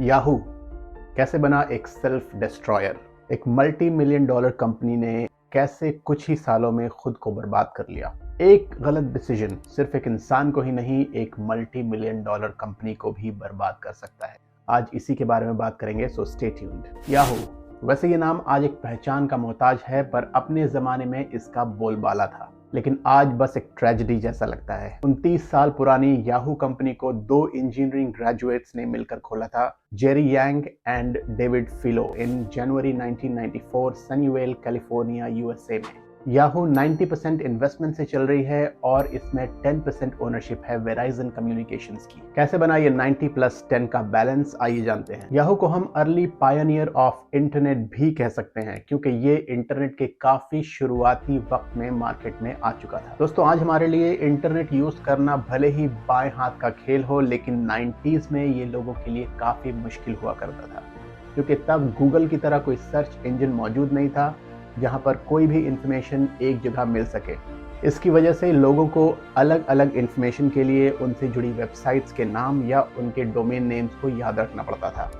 Yahoo कैसे बना एक सेल्फ डिस्ट्रॉयर। एक मल्टी मिलियन डॉलर कंपनी ने कैसे कुछ ही सालों में खुद को बर्बाद कर लिया। एक गलत डिसीजन सिर्फ एक इंसान को ही नहीं, एक मल्टी मिलियन डॉलर कंपनी को भी बर्बाद कर सकता है। आज इसी के बारे में बात करेंगे, सो स्टे ट्यून्ड। याहू वैसे ये नाम आज एक पहचान का मोहताज है, पर अपने जमाने में इसका बोलबाला था, लेकिन आज बस एक ट्रेजेडी जैसा लगता है। 29 साल पुरानी याहू कंपनी को दो इंजीनियरिंग ग्रेजुएट्स ने मिलकर खोला था, Jerry Yang and David Filo, in January 1994 Sunnyvale California USA में। याहू 90% इन्वेस्टमेंट से चल रही है और इसमें 10% ओनरशिप है वेराइजन कम्युनिकेशंस की। कैसे बना ये 90+10 का बैलेंस, आइए जानते हैं। याहू को हम अर्ली पायनियर ऑफ इंटरनेट भी कह सकते हैं, क्योंकि ये इंटरनेट के काफी शुरुआती वक्त में मार्केट में आ चुका था। दोस्तों, आज हमारे लिए इंटरनेट यूज करना भले ही बाएं हाथ का खेल हो, लेकिन 90s में ये लोगों के लिए काफी मुश्किल हुआ करता था, क्योंकि तब गूगल की तरह कोई सर्च इंजन मौजूद नहीं था जहां पर कोई भी इंफॉर्मेशन एक जगह मिल सके। इसकी वजह से लोगों को अलग अलग इंफॉर्मेशन के लिए उनसे जुड़ी वेबसाइट्स के नाम या उनके डोमेन नेम्स को याद रखना पड़ता था।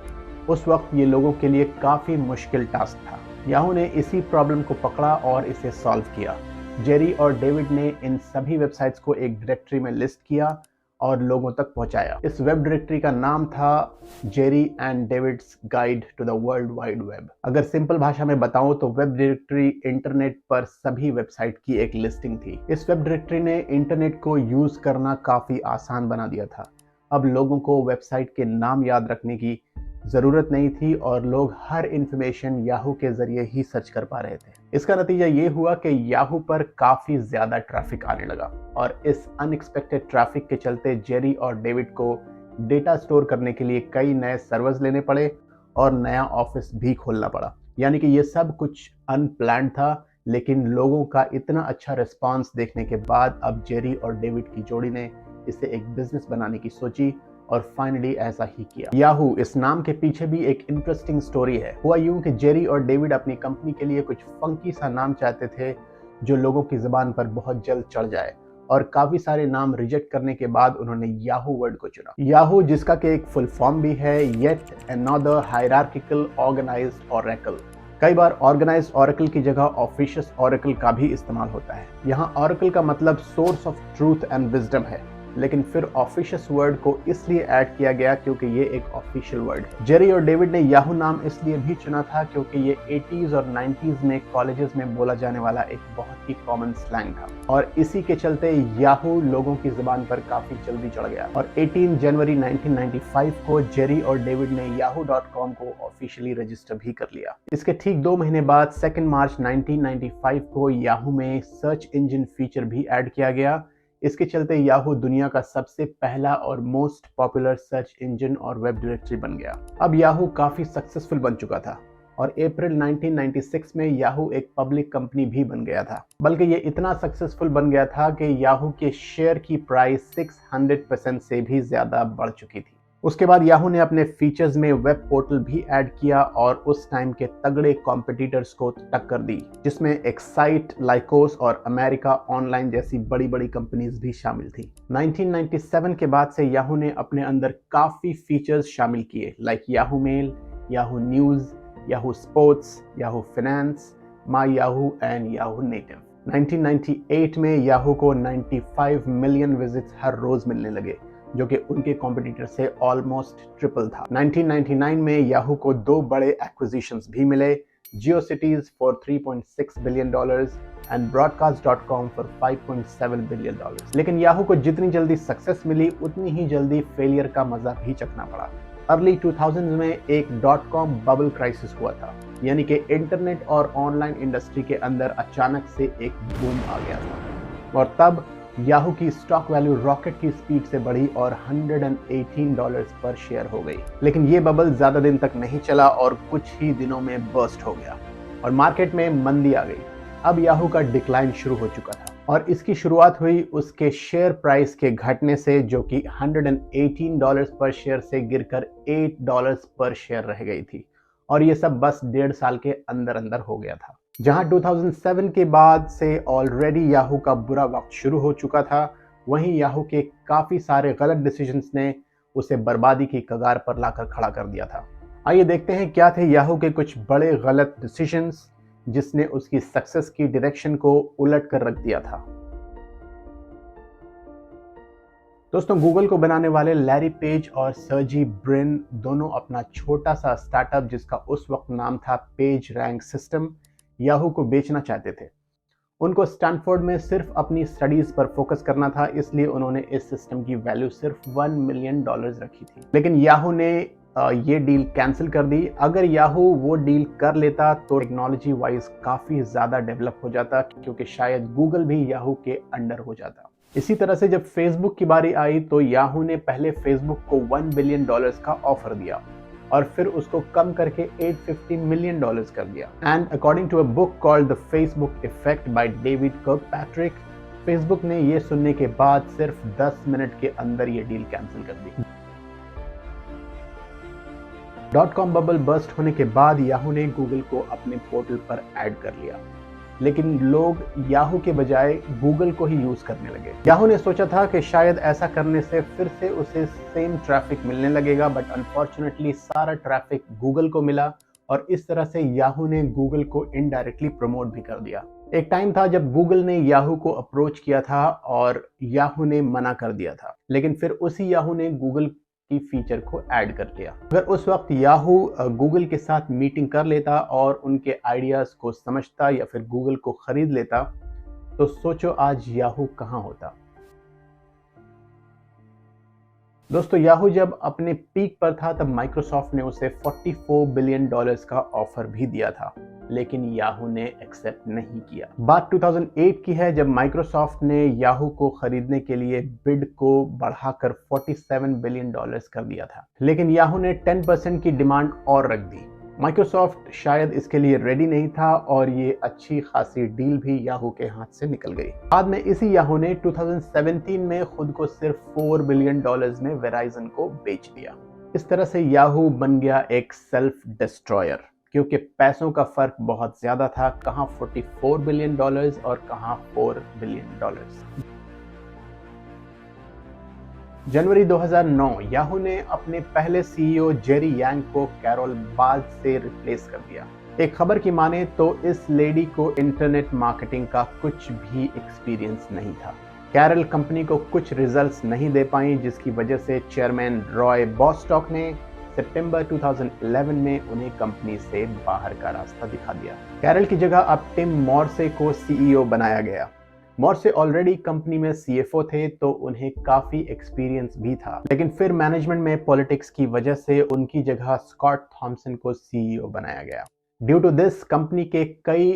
उस वक्त ये लोगों के लिए काफ़ी मुश्किल टास्क था। याहू ने इसी प्रॉब्लम को पकड़ा और इसे सॉल्व किया। जेरी और डेविड ने इन सभी वेबसाइट्स को एक डायरेक्टरी में लिस्ट किया और लोगों तक पहुंचाया। इस वेब डायरेक्टरी का नाम था Jerry and David's guide to the world wide web. अगर सिंपल भाषा में बताऊं तो वेब डायरेक्टरी इंटरनेट पर सभी वेबसाइट की एक लिस्टिंग थी। इस वेब डायरेक्टरी ने इंटरनेट को यूज करना काफी आसान बना दिया था। अब लोगों को वेबसाइट के नाम याद रखने की जरूरत नहीं थी और लोग हर इंफॉर्मेशन याहू के जरिए ही सर्च कर पा रहे थे। इसका नतीजा ये हुआ कि याहू पर काफी ज्यादा ट्रैफिक आने लगा और इस अनएक्सपेक्टेड ट्रैफिक के चलते जेरी और डेविड को डेटा स्टोर करने के लिए कई नए सर्वर्स लेने पड़े और नया ऑफिस भी खोलना पड़ा। यानी कि ये सब कुछ अनप्लान्ड था, लेकिन लोगों का इतना अच्छा रिस्पांस देखने के बाद अब जेरी और डेविड की जोड़ी ने इसे एक बिजनेस बनाने की सोची और फाइनली ऐसा ही किया। याहू इस नाम के पीछे भी एक इंटरेस्टिंग स्टोरी है। हुआ यूं कि जेरी और डेविड अपनी कंपनी के लिए कुछ फंकी सा नाम चाहते थे जो लोगों की जुबान पर बहुत जल्द चढ़ जाए, और काफी सारे नाम रिजेक्ट करने के बाद उन्होंने याहू वर्ड को चुना। याहू, जिसका कि एक फुल फॉर्म भी है, yet another hierarchical organized oracle. कई बार ऑर्गेनाइज्ड ओरेकल की जगह ऑफिशियस ओरेकल का भी इस्तेमाल होता है। यहाँ ओरेकल का मतलब source of truth and wisdom है, लेकिन फिर ऑफिशियस वर्ड को इसलिए ऐड किया गया क्योंकि ये एक ऑफिशियल वर्ड है। जेरी और डेविड ने याहू नाम इसलिए भी चुना था क्योंकि ये 80s और 90s में कॉलेजेस में बोला जाने वाला एक बहुत ही कॉमन स्लैंग था, और इसी के चलते याहू लोगों की जुबान पर काफी जल्दी चढ़ गया। और 18 जनवरी 1995 को जेरी और डेविड ने yahoo.com को ऑफिशियली रजिस्टर भी कर लिया। इसके ठीक 2 महीने बाद 2 मार्च 1995 को याहू में सर्च इंजन फीचर भी ऐड किया गया। इसके चलते याहू दुनिया का सबसे पहला और मोस्ट पॉपुलर सर्च इंजन और वेब डायरेक्टरी बन गया। अब याहू काफी सक्सेसफुल बन चुका था और अप्रैल 1996 में याहू एक पब्लिक कंपनी भी बन गया था। बल्कि ये इतना सक्सेसफुल बन गया था कि याहू के शेयर की प्राइस 600% से भी ज्यादा बढ़ चुकी थी। उसके बाद याहू ने अपने फीचर्स में वेब पोर्टल भी ऐड किया और उस टाइम के तगड़े कॉम्पिटिटर्स को टक्कर दी, जिसमें एक्साइट, लाइकोस और अमेरिका ऑनलाइन जैसी बड़ी बड़ी कंपनीज भी शामिल थी। 1997 के बाद से याहू ने अपने अंदर काफी फीचर्स शामिल किए, like Yahoo mail, Yahoo news, Yahoo sports, Yahoo finance, my Yahoo and Yahoo native. 1998 में याहू को 95 मिलियन विजिट्स हर रोज मिलने लगे, जो कि उनके कॉम्पिटिटर से ऑलमोस्ट ट्रिपल था। 1999 में याहू को 2 बड़े एक्विजिशंस भी मिले, जियोसिटीज फॉर $3.6 बिलियन एंड ब्रॉडकास्ट.com फॉर $5.7 बिलियन। लेकिन याहू को जितनी जल्दी सक्सेस मिली, उतनी ही जल्दी फेलियर का मजा भी चखना पड़ा। अर्ली 2000s में एक .com बबल क्राइसिस हुआ था, यानी कि इंटरनेट और ऑनलाइन इंडस्ट्री के अंदर अचानक से एक बूम आ गया था, और तब याहू की स्टॉक वैल्यू रॉकेट की स्पीड से बढ़ी और $118 पर शेयर हो गई। लेकिन ये बबल ज्यादा दिन तक नहीं चला और कुछ ही दिनों में बर्स्ट हो गया और मार्केट में मंदी आ गई। अब याहू का डिक्लाइन शुरू हो चुका था और इसकी शुरुआत हुई उसके शेयर प्राइस के घटने से, जो कि $118 पर शेयर से गिरकर $8 पर शेयर रह गई थी, और ये सब बस 1.5 साल के अंदर अंदर हो गया था। जहां 2007 के बाद से ऑलरेडी याहू का बुरा वक्त शुरू हो चुका था, वहीं याहू के काफ़ी सारे गलत डिसीजंस ने उसे बर्बादी की कगार पर लाकर खड़ा कर दिया था। आइए देखते हैं क्या थे याहू के कुछ बड़े गलत डिसीजंस जिसने उसकी सक्सेस की डायरेक्शन को उलट कर रख दिया था। दोस्तों, गूगल को बनाने वाले लैरी पेज और सर्जी ब्रिन दोनों अपना छोटा सा स्टार्टअप, जिसका उस वक्त नाम था पेज रैंक सिस्टम, याहू को बेचना चाहते थे। उनको स्टैनफोर्ड में सिर्फ अपनी स्टडीज पर फोकस करना था, इसलिए उन्होंने इस सिस्टम की वैल्यू सिर्फ $1 मिलियन रखी थी। लेकिन याहू ने ये डील कैंसिल कर दी। अगर याहू वो डील कर लेता तो टेक्नोलॉजी वाइज काफी ज्यादा डेवलप हो जाता, क्योंकि शायद गूगल भी याहू के अंडर हो जाता। इसी तरह से जब फेसबुक की बारी आई तो याहू ने पहले फेसबुक को $1 बिलियन का ऑफर दिया और फिर उसको कम करके $850 मिलियन कर दिया। And according to a book called the Facebook effect by David Kirkpatrick, Facebook ने ये सुनने के बाद सिर्फ 10 मिनट के अंदर ये डील कैंसिल कर दी। .com बबल बस्ट होने के बाद याहू ने गूगल को अपने पोर्टल पर ऐड कर लिया, लेकिन लोग याहू के बजाय गूगल को ही यूज करने लगे। याहू ने सोचा था कि शायद ऐसा करने से फिर से उसे सेम ट्रैफिक मिलने लगेगा, बट अनफॉर्चुनेटली सारा ट्रैफिक गूगल को मिला और इस तरह से याहू ने गूगल को इनडायरेक्टली प्रमोट भी कर दिया। एक टाइम था जब गूगल ने याहू को अप्रोच किया था और याहू ने मना कर दिया था, लेकिन फिर उसी याहू ने गूगल की फीचर को ऐड कर लिया। अगर उस वक्त याहू गूगल के साथ मीटिंग कर लेता और उनके आइडियाज को समझता या फिर गूगल को खरीद लेता, तो सोचो आज याहू कहां होता। दोस्तों, याहू जब अपने पीक पर था तब माइक्रोसॉफ्ट ने उसे $44 बिलियन का ऑफर भी दिया था, लेकिन याहू ने एक्सेप्ट नहीं किया। बात 2008 की है, जब माइक्रोसॉफ्ट ने याहू को खरीदने के लिए बिड को बढ़ाकर $47 बिलियन कर दिया था, लेकिन याहू ने 10% की डिमांड और रख दी। माइक्रोसॉफ्ट शायद इसके लिए रेडी नहीं था और ये अच्छी खासी डील भी याहू के हाथ से निकल गई। बाद में इसी याहू ने 2017 में खुद को सिर्फ $4 बिलियन में वेराइजन को बेच दिया। इस तरह से याहू बन गया एक सेल्फ डिस्ट्रॉयर, क्योंकि पैसों का फर्क बहुत ज्यादा था, कहां $44 बिलियन और कहां $4 बिलियन। जनवरी 2009 याहू ने अपने पहले सीईओ जेरी यांग को कैरोल बाज से रिप्लेस कर दिया। एक खबर की माने तो इस लेडी को इंटरनेट मार्केटिंग का कुछ भी एक्सपीरियंस नहीं था। कैरल कंपनी को कुछ रिजल्ट्स नहीं दे पाई, जिसकी वजह से चेयरमैन रॉय बॉस्टॉक ने सितंबर 2011 में उन्हें कंपनी से बाहर का रास्ता दिखा दिया। कैरल की जगह अब टिम मॉर्से को सीईओ बनाया गया। मॉर्से ऑलरेडी कंपनी में सीएफओ थे, तो उन्हें काफी एक्सपीरियंस भी था, लेकिन फिर मैनेजमेंट में पॉलिटिक्स की वजह से उनकी जगह स्कॉट थॉमसन को सीईओ बनाया गया। ड्यू टू दिस कंपनी के कई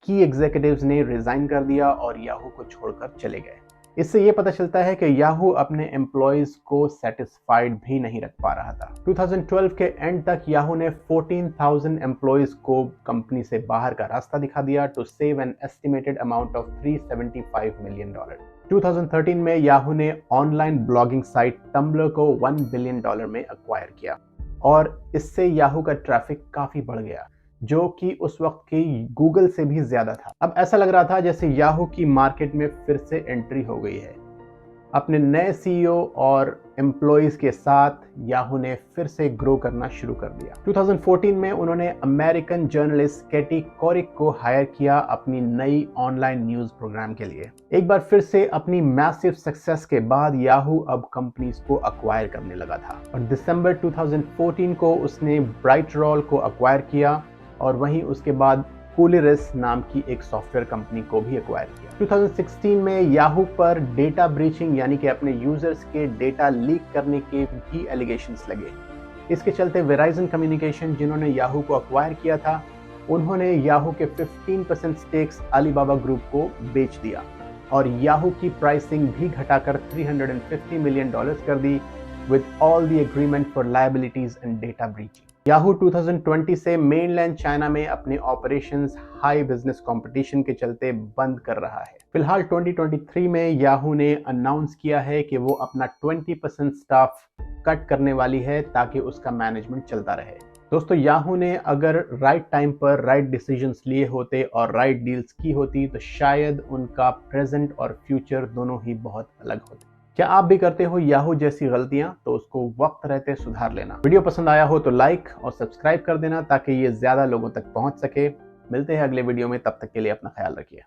की एग्जीक्यूटिव्स ने रिजाइन कर दिया और याहू को छोड़कर चले गए। इससे ये पता चलता है कि याहू अपने एम्प्लॉयज को सेटिस्फाइड भी नहीं रख पा रहा था। 2012 के एंड तक याहू ने 14,000 एम्प्लॉयज को कंपनी से बाहर का रास्ता दिखा दिया to save an estimated amount of $375 million. 2013 में याहू ने ऑनलाइन ब्लॉगिंग साइट टम्बलर को $1 बिलियन में अक्वायर किया और इससे याहू का ट्रैफिक काफी बढ़ गया, जो कि उस वक्त की गूगल से भी ज्यादा था। अब ऐसा लग रहा था जैसे याहू की मार्केट में फिर से एंट्री हो गई है। अपने नए सीईओ और एम्प्लॉयज के साथ याहू ने फिर से ग्रो करना शुरू कर दिया। 2014 में उन्होंने अमेरिकन जर्नलिस्ट कैटी कोरिक को हायर किया अपनी नई ऑनलाइन न्यूज प्रोग्राम के लिए। एक बार फिर से अपनी मैसिव सक्सेस के बाद याहू अब कंपनीज को अक्वायर करने लगा था और दिसंबर 2014 को उसने ब्राइटरोल को अक्वायर किया और वहीं उसके बाद कूलिरस नाम की एक सॉफ्टवेयर कंपनी को भी अक्वायर किया। 2016 में याहू पर डेटा ब्रीचिंग यानी कि अपने यूजर्स के डेटा लीक करने के भी एलिगेशंस लगे। इसके चलते वेराइजन कम्युनिकेशन, जिन्होंने याहू को अक्वायर किया था, उन्होंने याहू के 15% स्टेक्स अलीबाबा ग्रुप को बेच दिया और याहू की प्राइसिंग भी घटाकर $350 मिलियन कर दी with all the agreement for liabilities and data breaching. Yahoo 2020 से मेनलैंड चाइना में अपने ऑपरेशंस हाई बिजनेस कंपटीशन के चलते बंद कर रहा है। फिलहाल 2023 में याहू ने अनाउंस किया है कि वो अपना 20% स्टाफ कट करने वाली है ताकि उसका मैनेजमेंट चलता रहे। दोस्तों, याहू ने अगर राइट टाइम पर राइट डिसीजंस लिए होते और राइट डील्स की होती तो शायद उनका प्रेजेंट और फ्यूचर दोनों ही बहुत अलग होते। क्या आप भी करते हो याहू जैसी गलतियां? तो उसको वक्त रहते सुधार लेना। वीडियो पसंद आया हो तो लाइक और सब्सक्राइब कर देना ताकि ये ज्यादा लोगों तक पहुंच सके। मिलते हैं अगले वीडियो में, तब तक के लिए अपना ख्याल रखिए।